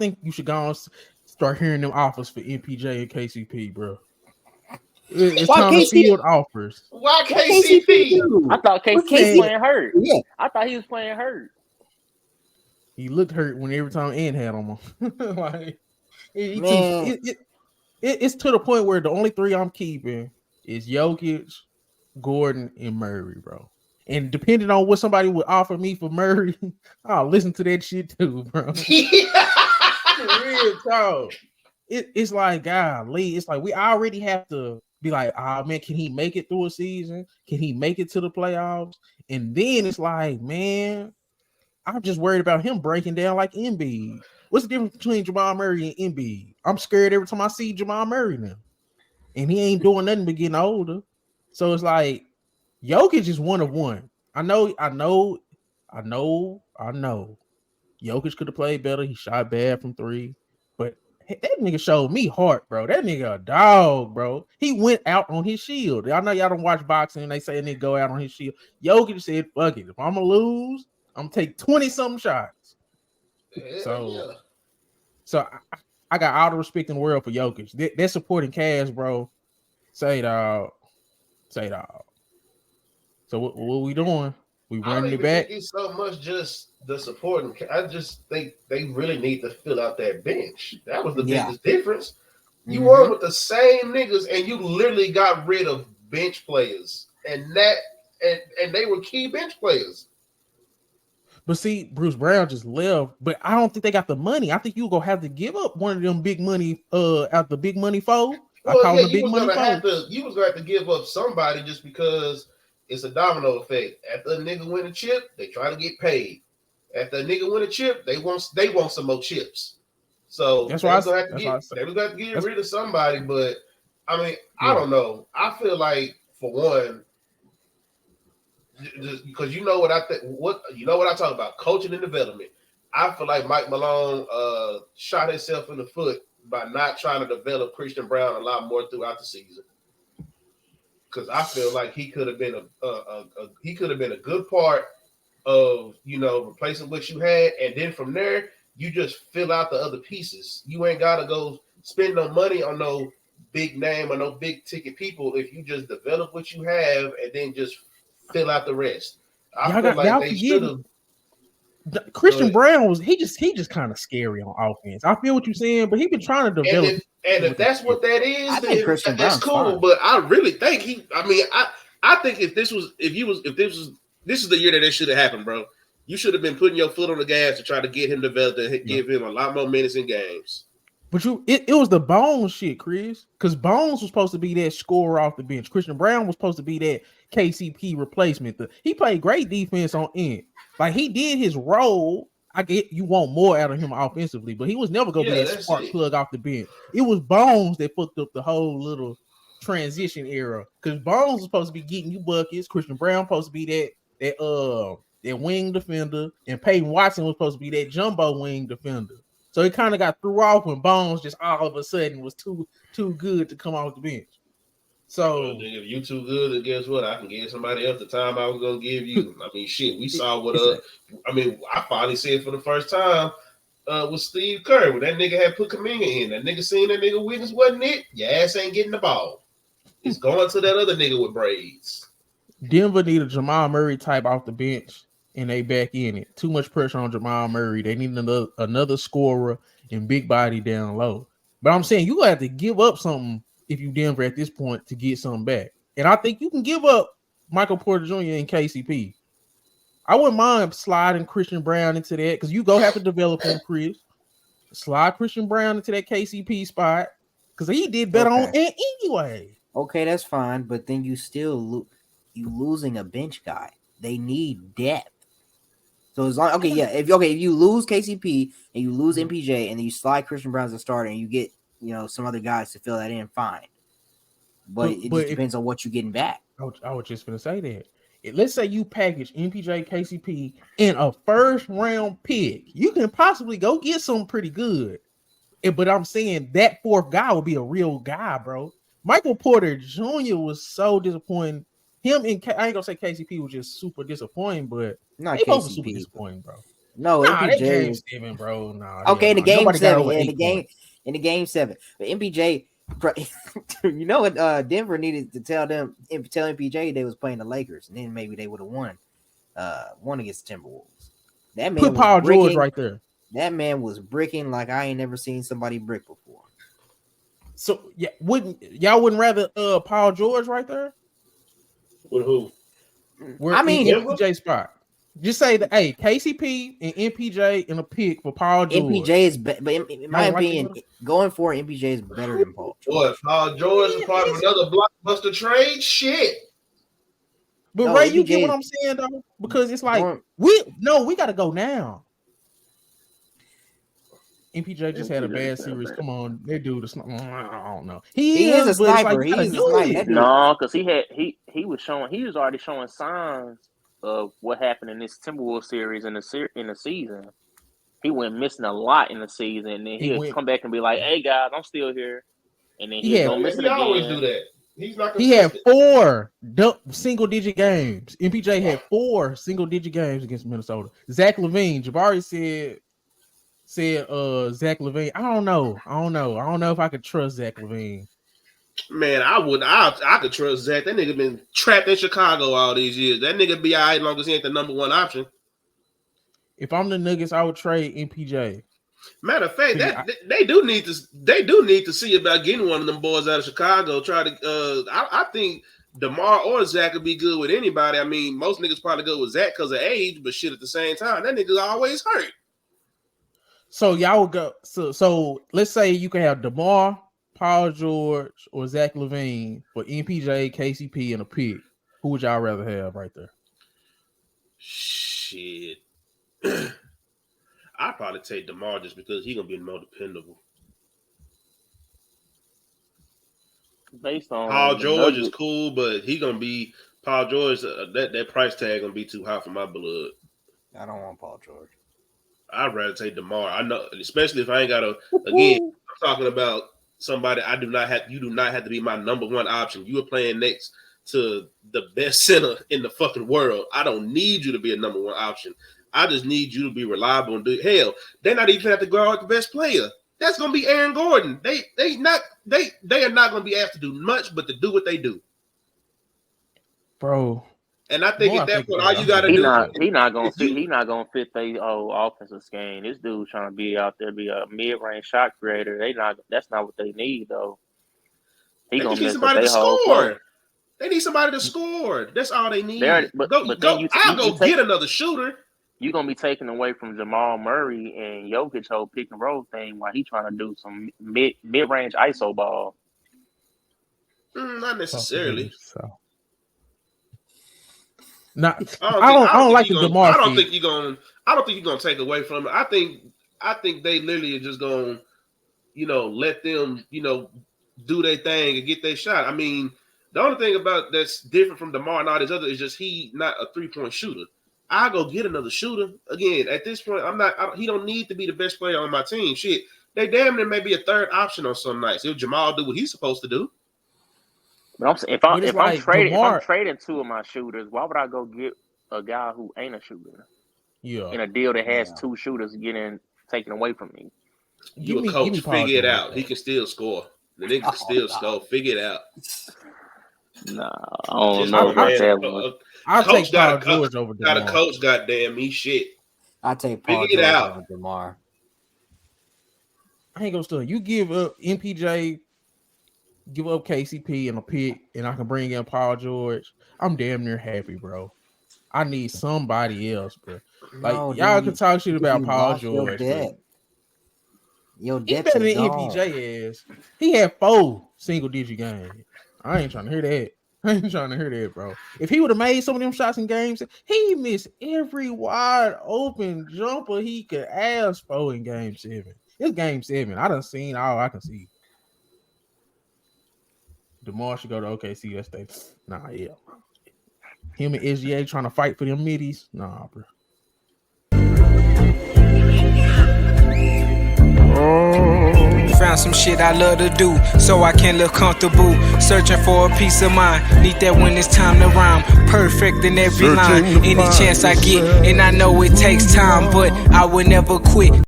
think you should go and start hearing them offers for MPJ and KCP, bro. It's Why time to KCP? field offers. Why What KCP KCP? do? I thought What KCP playing hurt. Yeah. I thought he was playing hurt. He looked hurt when every time Ant had on him. Like Man. it's to the point where the only three I'm keeping is Jokic, Gordon, and Murray, bro. And depending on what somebody would offer me for Murray, I'll listen to that shit too, bro. Real talk. It's like, golly, it's like we already have to be like, oh man, can he make it through a season? Can he make it to the playoffs? And then it's like, man, I'm just worried about him breaking down like Embiid. What's the difference between Jamal Murray and Embiid? I'm scared every time I see Jamal Murray now. And he ain't doing nothing but getting older. So it's like, Jokic is one of one. I know. Jokic could have played better. He shot bad from three. But that nigga showed me heart, bro. That nigga a dog, bro. He went out on his shield. I know y'all don't watch boxing and they say they go out on his shield. Jokic said, fuck it. If I'm going to lose, I'm going to take 20-something shots. So I got all the respect in the world for Jokic. They're supporting Cavs, bro. Say dog. So what we doing? We running it back? It's so much just the supporting. I just think they really need to fill out that bench. That was the biggest difference. You won with the same niggas, and you literally got rid of bench players, and they were key bench players. But see, Bruce Brown just left, but I don't think they got the money. I think you're gonna have to give up one of them big money out the big money foe. Well, yeah, you was gonna have to give up somebody just because it's a domino effect. After a nigga win a chip, they try to get paid. After a nigga win a chip, they want some more chips. So they was gonna have to get rid of somebody. But I mean, I don't know. I feel like for one, just because you know what I think, what I talk about, coaching and development. I feel like Mike Malone shot himself in the foot by not trying to develop Christian Brown a lot more throughout the season. Because I feel like he could have been a good part of replacing what you had, and then from there you just fill out the other pieces. You ain't gotta go spend no money on no big name or no big ticket people if you just develop what you have and then just fill out the rest. I feel like they should have. Christian Brown was he just kind of scary on offense. I feel what you're saying, but he been trying to develop. And if that's what that is, I think Christian Brown's cool. fine. But I really think I think this is the year that it should have happened, bro. You should have been putting your foot on the gas to try to get him developed and give him a lot more minutes in games. But it was the Bones shit, Chris. Because Bones was supposed to be that scorer off the bench. Christian Brown was supposed to be that KCP replacement. He played great defense on end. Like he did his role. I get you want more out of him offensively, but he was never gonna be that spark plug off the bench. It was Bones that fucked up the whole little transition era. Because Bones was supposed to be getting you buckets. Christian Brown supposed to be that wing defender, and Peyton Watson was supposed to be that jumbo wing defender. So it kind of got threw off when Bones just all of a sudden was too good to come off the bench. So if you too good, then guess what? I can give somebody else the time I was gonna give you. I mean, shit, we saw what I finally see it for the first time with Steve Kerr when that nigga had put Kuminga in. That nigga seen that nigga Wiggins wasn't it. Your ass ain't getting the ball. It's going to that other nigga with braids. Denver need a Jamal Murray type off the bench, and they back in it. Too much pressure on Jamal Murray. They need another scorer and big body down low. But I'm saying you have to give up something if you Denver at this point to get something back. And I think you can give up Michael Porter Jr. and KCP. I wouldn't mind sliding Christian Brown into that because you go have to develop him, Chris. Slide Christian Brown into that KCP spot because he did better on it anyway. Okay, that's fine, but then you still you losing a bench guy. They need depth. So as long if you lose KCP and you lose MPJ and then you slide Christian Brown as a starter and you get some other guys to fill that in, fine. But it just depends on what you're getting back. I was just gonna say that. Let's say you package MPJ, KCP, and a first round pick. You can possibly go get something pretty good. But I'm saying that fourth guy will be a real guy, bro. Michael Porter Jr. was so disappointing. Him and I ain't gonna say KCP was just super disappointing, but not they both KCP, were super disappointing, bro. No, Nah, that MPJ game was 7, bro. Nah, okay in the nah. game Nobody got 7. over Yeah, 8 points. in the game 7. But MPJ, you know what? Denver needed to tell MPJ they was playing the Lakers, and then maybe they would have won against the Timberwolves. That man Put was Paul George bricking. right there. That man was bricking like I ain't never seen somebody brick before. So yeah, y'all wouldn't rather Paul George right there? With who? Where I mean, in MPJ spot? Just say that hey, KCP and MPJ in a pick for Paul George. MPJ is, but in my Y'all like opinion, going for MPJ is better than Paul George. What? Paul George is part of another blockbuster trade? Shit. But No, Ray, you MPJ get what I'm saying though? Because it's like going- we got to go now. MPJ just had a bad series. Come on, that dude is. I don't know. He is a but it's sniper. like, you gotta He is a do sniper. it. That dude- No, because he was already showing signs of what happened in this Timberwolves series in the season. He went missing a lot in the season, and then he'll come back and be like, "Hey guys, I'm still here," and then he'll go missing He always again. do that. He's not He had consistent. 4 single-digit games. MPJ had 4 single-digit games against Minnesota. Zach LaVine, Jabari said Zach LaVine. I don't know if I could trust Zach LaVine. Man, I could trust Zach. That nigga been trapped in Chicago all these years. That nigga be all right as long as he ain't the number one option. If I'm the Nuggets, I would trade MPJ. Matter of fact, they do need to see about getting one of them boys out of Chicago. Try to I think DeMar or Zach would be good with anybody. I mean, most niggas probably go with Zach because of age, but shit at the same time, that nigga's always hurt. So y'all would go. So let's say you can have DeMar, Paul George, or Zach LaVine for MPJ, KCP, and a pick. Who would y'all rather have right there? Shit. I'd probably take DeMar just because he's gonna be more dependable. Based on Paul George is cool, but he gonna be Paul George. That price tag gonna be too high for my blood. I don't want Paul George. I'd rather take DeMar. I know, especially if I ain't got a. Again, I'm talking about somebody. You do not have to be my number one option. You are playing next to the best center in the fucking world. I don't need you to be a number one option. I just need you to be reliable and do. Hell, they're not even have to go out with the best player. That's gonna be Aaron Gordon. They are not gonna be asked to do much, but to do what they do, bro. And I think at that point, all you gotta do. He not gonna fit their offensive scheme. This dude trying to be out there, be a mid-range shot creator. That's not what they need though. They just need somebody to score. They need somebody to score. That's all they need. I'll go get another shooter. You're going to be taking away from Jamal Murray and Jokic whole pick and roll thing while he's trying to do some mid-range ISO ball. Not necessarily. So. I don't like the DeMar. I don't think you're gonna take away from it. I think they literally are just gonna, let them, do their thing and get their shot. I mean, the only thing about that's different from DeMar and all these other is just he not a 3-point shooter. I go get another shooter. Again, at this point, he don't need to be the best player on my team. Shit, they damn near may be a third option on some nights. If Jamal do what he's supposed to do. But if I'm trading 2 of my shooters, why would I go get a guy who ain't a shooter? Yeah. In a deal that has 2 shooters taken away from me. You a coach, figure it out. He can still score. The nigga can still score. Figure it out. Nah, I don't know about that one. I'll take Paul George over DeMar. Got a coach, goddamn me shit. I take Paul George over DeMar. I ain't gonna steal. You give up MPJ, give up KCP and a pick, and I can bring in Paul George. I'm damn near happy, bro. I need somebody else, bro. Like y'all can talk shit about Paul George. Your he's better than MPJ is. He had 4 single-digit games. I ain't trying to hear that. Bro. If he would have made some of them shots in games, he missed every wide open jumper he could ask for in game 7. It's game 7. I done seen all I can see. DeMar should go to OKC. That's they. Nah, yeah. Him and SGA trying to fight for them middies. Nah, bro. Found some shit I love to do, so I can live comfortable. Searching for a peace of mind, need that when it's time to rhyme. Perfect in every line, any chance I get, and I know it takes time, but I will never quit.